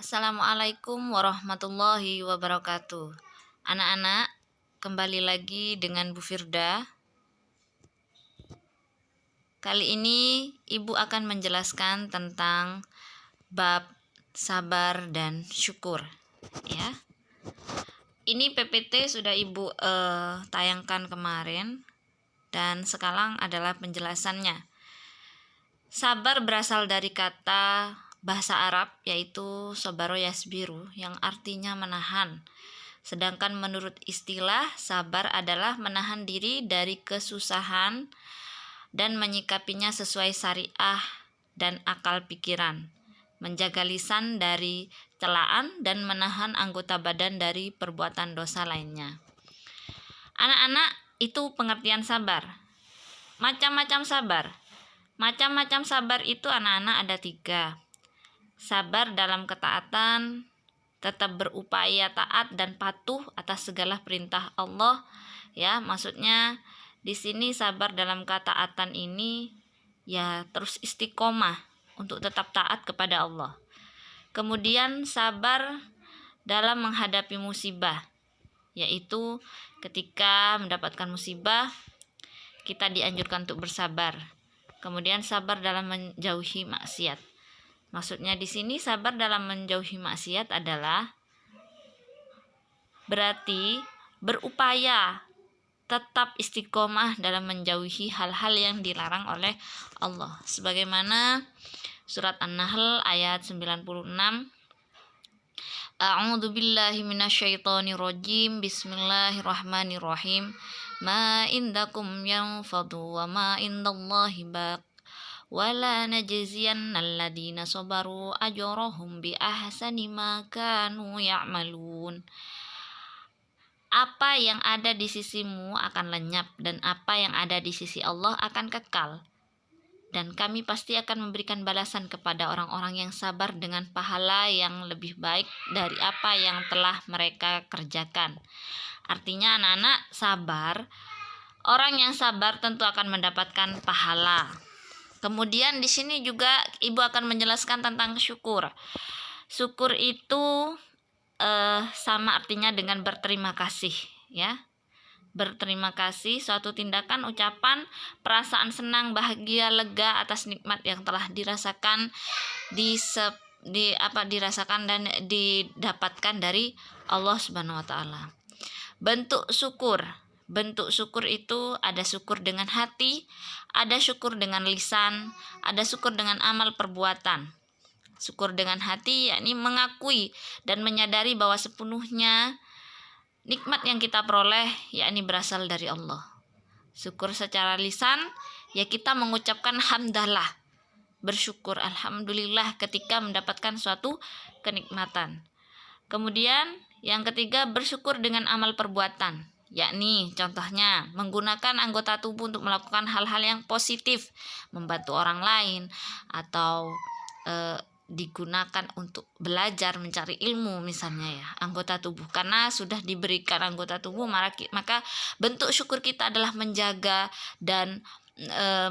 Assalamualaikum warahmatullahi wabarakatuh. Anak-anak, kembali lagi dengan Bu Firda. Kali ini Ibu akan menjelaskan tentang bab sabar dan syukur, ya. Ini PPT sudah Ibu tayangkan kemarin dan sekarang adalah penjelasannya. Sabar berasal dari kata bahasa Arab yaitu sabaro yasbiru yang artinya menahan. Sedangkan menurut istilah, sabar adalah menahan diri dari kesusahan dan menyikapinya sesuai syariah dan akal pikiran, menjaga lisan dari celaan dan menahan anggota badan dari perbuatan dosa lainnya. Anak-anak, itu pengertian sabar. Macam-macam sabar. Macam-macam sabar itu anak-anak ada 3. Sabar dalam ketaatan, tetap berupaya taat dan patuh atas segala perintah Allah, ya. Maksudnya di sini sabar dalam ketaatan ini ya terus istiqomah untuk tetap taat kepada Allah. Kemudian sabar dalam menghadapi musibah, yaitu ketika mendapatkan musibah kita dianjurkan untuk bersabar. Kemudian sabar dalam menjauhi maksiat. Maksudnya di sini sabar dalam menjauhi maksiat adalah berarti berupaya tetap istiqomah dalam menjauhi hal-hal yang dilarang oleh Allah. Sebagaimana surat An-Nahl ayat 96. A'udzu billahi minasyaitonir rajim. Bismillahirrahmanirrahim. Ma indakum yanfadu wa ma indallahi baq. Wala najziyannal ladina sabaru ajrahum bi ahsani ma kanu ya'malun. Apa yang ada di sisimu akan lenyap dan apa yang ada di sisi Allah akan kekal. Dan kami pasti akan memberikan balasan kepada orang-orang yang sabar dengan pahala yang lebih baik dari apa yang telah mereka kerjakan. Artinya anak-anak sabar, orang yang sabar tentu akan mendapatkan pahala. Kemudian di sini juga Ibu akan menjelaskan tentang syukur. Syukur itu sama artinya dengan berterima kasih, ya. Berterima kasih, suatu tindakan, ucapan, perasaan senang, bahagia, lega atas nikmat yang telah dirasakan dirasakan dan didapatkan dari Allah Subhanahu wa taala. Bentuk syukur itu ada syukur dengan hati, ada syukur dengan lisan, ada syukur dengan amal perbuatan. Syukur dengan hati yakni mengakui dan menyadari bahwa sepenuhnya nikmat yang kita peroleh yakni berasal dari Allah. Syukur secara lisan ya kita mengucapkan hamdalah, bersyukur alhamdulillah ketika mendapatkan suatu kenikmatan. Kemudian yang ketiga bersyukur dengan amal perbuatan, yakni contohnya menggunakan anggota tubuh untuk melakukan hal-hal yang positif, membantu orang lain atau digunakan untuk belajar mencari ilmu misalnya ya, anggota tubuh karena sudah diberikan anggota tubuh maka bentuk syukur kita adalah menjaga dan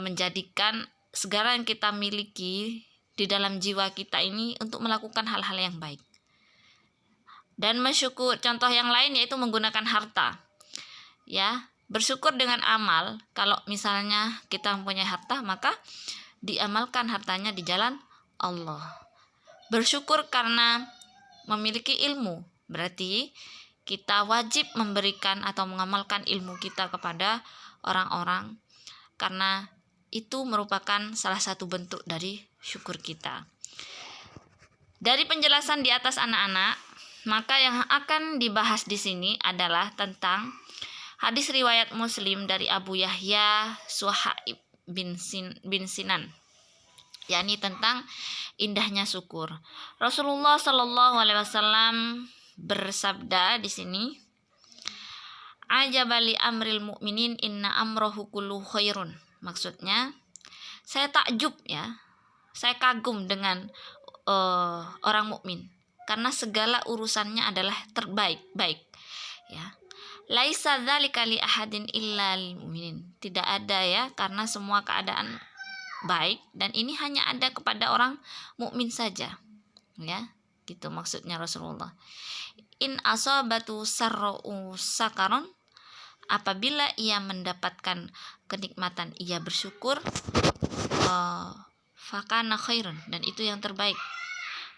menjadikan segala yang kita miliki di dalam jiwa kita ini untuk melakukan hal-hal yang baik. Dan mensyukur contoh yang lain yaitu menggunakan harta, ya. Bersyukur dengan amal, kalau misalnya kita mempunyai harta maka diamalkan hartanya di jalan Allah. Bersyukur karena memiliki ilmu, berarti kita wajib memberikan atau mengamalkan ilmu kita kepada orang-orang karena itu merupakan salah satu bentuk dari syukur kita. Dari penjelasan di atas anak-anak, maka yang akan dibahas di sini adalah tentang hadis riwayat Muslim dari Abu Yahya Suhaib bin Sinan, yakni tentang indahnya syukur. Rasulullah Shallallahu Alaihi Wasallam bersabda di sini, "Ajabali amril mu'minin inna amrohu kullu khairun." Maksudnya, saya takjub ya, saya kagum dengan orang mukmin karena segala urusannya adalah baik, ya. Laisa dzalika li ahadin illa lil mu'minin. Tidak ada ya, karena semua keadaan baik dan ini hanya ada kepada orang mukmin saja, ya. gitu maksudnya Rasulullah. In asabatu sarra'u sakaron, apabila ia mendapatkan kenikmatan ia bersyukur, fakana khairun, dan itu yang terbaik.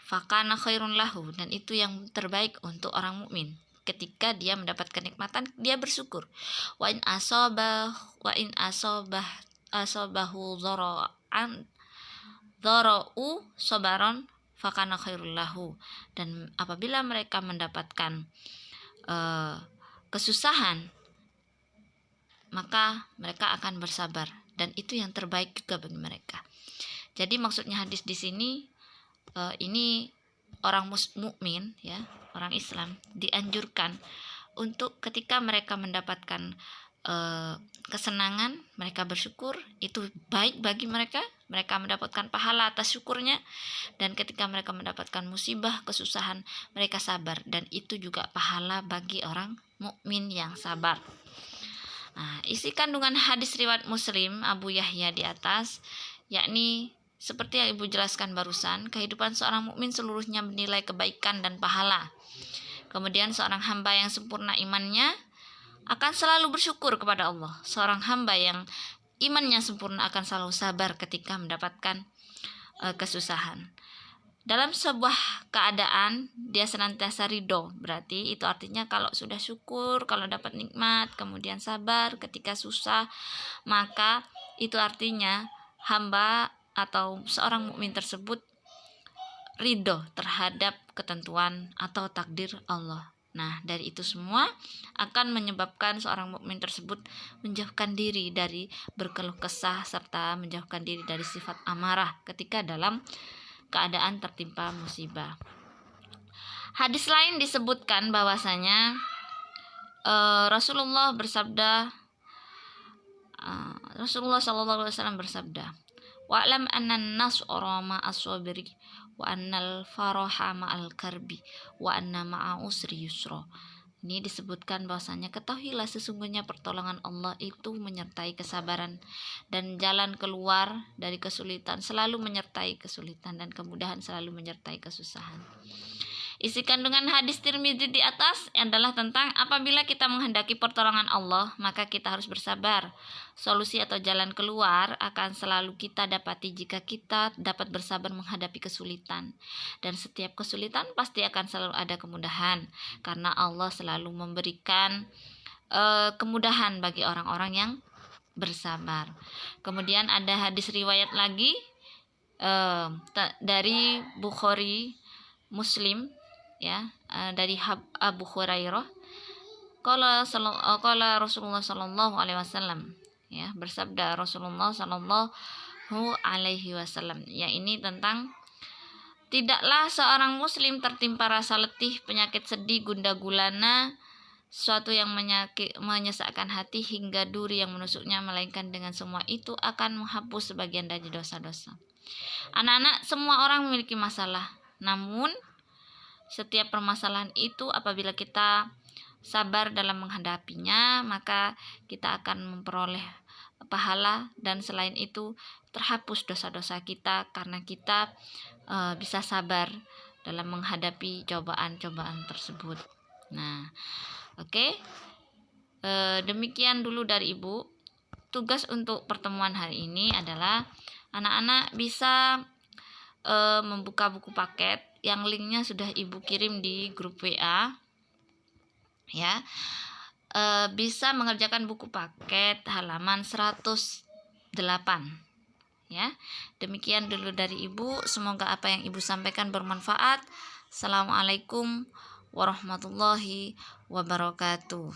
Fakana khairun lahu, dan itu yang terbaik untuk orang mukmin. Ketika dia mendapat kenikmatan dia bersyukur. Wa in asabahu dhara'u sabaron fakana khairul lahu, dan apabila mereka mendapatkan kesusahan maka mereka akan bersabar, dan itu yang terbaik juga bagi mereka. Jadi maksudnya hadis di sini, ini orang mukmin ya, orang Islam dianjurkan untuk ketika mereka mendapatkan kesenangan mereka bersyukur, itu baik bagi mereka mendapatkan pahala atas syukurnya, dan ketika mereka mendapatkan musibah kesusahan mereka sabar, dan itu juga pahala bagi orang mukmin yang sabar. Nah, isi kandungan hadis riwayat Muslim Abu Yahya di atas, yakni seperti yang Ibu jelaskan barusan, kehidupan seorang mukmin seluruhnya bernilai kebaikan dan pahala. Kemudian seorang hamba yang sempurna imannya akan selalu bersyukur kepada Allah. Seorang hamba yang imannya sempurna akan selalu sabar ketika mendapatkan kesusahan. Dalam sebuah keadaan dia senantiasa ridho, berarti itu artinya kalau sudah syukur, kalau dapat nikmat, kemudian sabar ketika susah, maka itu artinya hamba atau seorang mukmin tersebut ridho terhadap ketentuan atau takdir Allah. Nah, dari itu semua akan menyebabkan seorang mukmin tersebut menjauhkan diri dari berkeluh kesah serta menjauhkan diri dari sifat amarah ketika dalam keadaan tertimpa musibah. Hadis lain disebutkan bahwasanya Rasulullah Shallallahu Alaihi Wasallam bersabda, wa'lam annan nas'ara ma'as sabri wa annal faraha ma'al karbi wa anna ma'a usri yusra. Ini disebutkan bahwasanya ketahuilah sesungguhnya pertolongan Allah itu menyertai kesabaran, dan jalan keluar dari kesulitan selalu menyertai kesulitan, dan kemudahan selalu menyertai kesusahan. Isi kandungan hadis Tirmidzi di atas adalah tentang apabila kita menghendaki pertolongan Allah, maka kita harus bersabar. Solusi atau jalan keluar akan selalu kita dapati jika kita dapat bersabar menghadapi kesulitan. Dan setiap kesulitan pasti akan selalu ada kemudahan, karena Allah selalu memberikan kemudahan bagi orang-orang yang bersabar. Kemudian ada hadis riwayat lagi dari Bukhari, Muslim ya, dari Abu Hurairah, qala Rasulullah sallallahu alaihi wasallam, ya, bersabda Rasulullah sallallahu alaihi wasallam, ya, ini tentang tidaklah seorang muslim tertimpa rasa letih, penyakit sedih, gundah gulana, suatu yang menyesakkan hati hingga duri yang menusuknya, melainkan dengan semua itu akan menghapus sebagian dari dosa-dosa. Anak-anak, semua orang memiliki masalah, namun setiap permasalahan itu apabila kita sabar dalam menghadapinya, maka kita akan memperoleh pahala, dan selain itu terhapus dosa-dosa kita karena kita bisa sabar dalam menghadapi cobaan-cobaan tersebut. Nah, oke. Demikian dulu dari Ibu. Tugas untuk pertemuan hari ini adalah anak-anak bisa membuka buku paket yang linknya sudah Ibu kirim di grup WA, ya. Bisa mengerjakan buku paket halaman 108, ya. Demikian dulu dari Ibu, semoga apa yang Ibu sampaikan bermanfaat. Assalamualaikum warahmatullahi wabarakatuh.